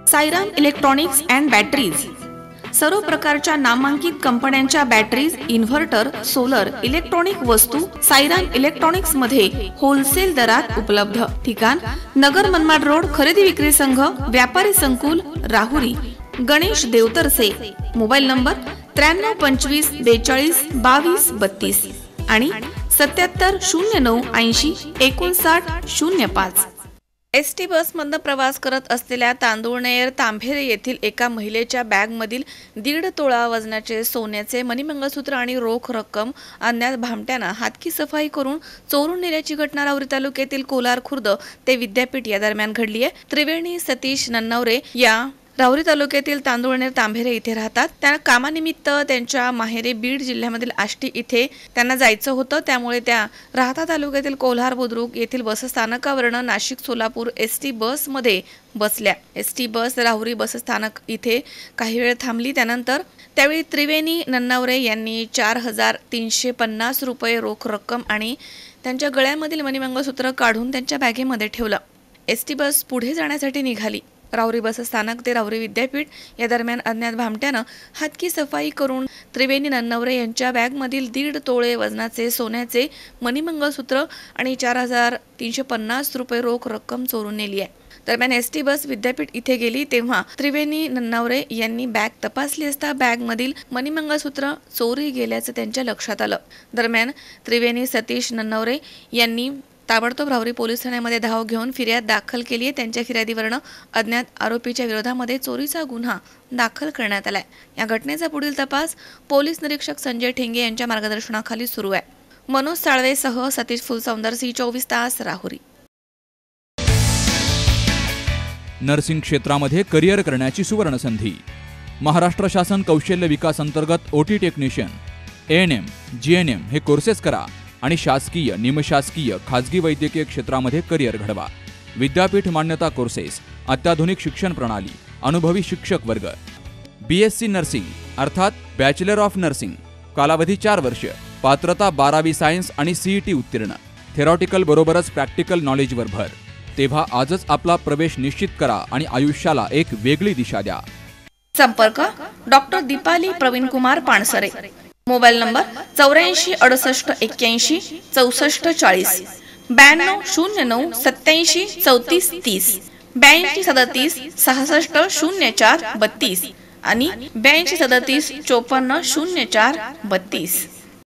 Sairam electronics and batteries सर्व प्रकारच्या नामांकित कंपन्यांच्या बॅटरीज, इन्व्हर्टर, सोलर, इलेक्ट्रॉनिक वस्तू साईराम इलेक्ट्रॉनिक्स मध्ये होलसेल दरात उपलब्ध। ठिकाण नगर मनमाड रोड, खरेदी विक्री संघ, व्यापारी संकुल, राहुरी। गणेश देवतरसे। मोबाईल नंबर 93 25 42 22 32 आणि 77 09 80 59 05। एसटी बसमधून प्रवास करत असलेल्या तांदूळनेर तांभेरे येथील एका महिलेच्या बॅगमधील 1.5 तोळा वजनाचे सोन्याचे मणिमंगळसूत्र आणि रोख रक्कम अज्ञात भामट्यानं हातकी सफाई करून चोरून नेल्याची घटना राहुरी तालुक्यातील कोलार खुर्द ते विद्यापीठ या दरम्यान घडली आहे। त्रिवेणी सतीश नन्नावरे या राहुरी तालुक्यातील तांदूळनेर तांभेरे इथे राहतात। त्या कामानिमित्त त्यांच्या माहेरी बीड जिल्ह्यामधील आष्टी इथे त्यांना जायचं होतं, त्यामुळे त्या राहता तालुक्यातील कोल्हार बुद्रुक येथील बसस्थानकावरून नाशिक सोलापूर एसटी बसमध्ये बसल्या। एसटी बस राहुरी बसस्थानक इथे काही वेळ थांबली। त्यावेळी त्रिवेणी नन्नावरे यांनी 4350 रुपये रोख रक्कम आणि त्यांच्या गळ्यामधील मणिमंगळसूत्र काढून त्यांच्या बॅगेमध्ये ठेवलं। एसटी बस पुढे जाण्यासाठी निघाली। राहुरी बसस्थानक ते राहुरी विद्यापीठ या दरम्यान अज्ञात भामट्यानं हातकी सफाई करून त्रिवेणी नन्नावरे यांच्या बॅगमधील 1.5 तोळे वजनाचे सोन्याचे मणिमंगळसूत्र आणि 4350 रुपये रोख रक्कम चोरून नेली आहे। दरम्यान एसटी बस विद्यापीठ इथे गेली तेव्हा त्रिवेणी नन्नावरे यांनी बॅग तपासली असता बॅगमधील मणिमंगळसूत्र चोरी गेल्याचं त्यांच्या लक्षात आलं। दरम्यान त्रिवेणी सतीश नन्नावरे यांनी ताबडतोब राहुरी पोलीस ठाण्यामध्ये धाव घेऊन फिर्याद दाखल केली आहे। त्यांच्या फिर्यादीवरून अज्ञात आरोपीच्या विरोधामध्ये चोरीचा गुन्हा दाखल करण्यात आलाय। या घटनेचा पुढील तपास पोलीस निरीक्षक संजय ठेंगे यांच्या मार्गदर्शनाखाली सुरू आहे। मनोज साळवेसह सतीश फुलसौंदर, C24 तास, राहुरी। नर्सिंग क्षेत्रामध्ये करिअर करण्याची सुवर्ण संधी। महाराष्ट्र शासन कौशल्य विकास अंतर्गत ओटी टेक्निशियन, ANM, GNM हे कोर्सेस करा आणि शासकीय, निमशासकीय, खाजगी वैद्यकीय क्षेत्रामध्ये करिअर घडवा। विद्यापीठ मान्यता कोर्सेस, अत्याधुनिक शिक्षण प्रणाली, अनुभवी शिक्षक वर्ग। BSc नर्सिंग अर्थात बॅचलर ऑफ नर्सिंग, कालावधी 4 वर्ष, पात्रता 12वी सायन्स आणि CET उत्तीर्ण, थेरॉटिकल बरोबरच प्रॅक्टिकल नॉलेजवर भर। तेव्हा आजच आपला प्रवेश निश्चित करा आणि आयुष्याला एक वेगळी दिशा द्या। संपर्क doctor Deepali Praveen Kumar Pansare. Mobile number 84 68 81 64 40, 92 09 87 34 30, 82 37 66 04 32 आणि 82 37 54 04 32।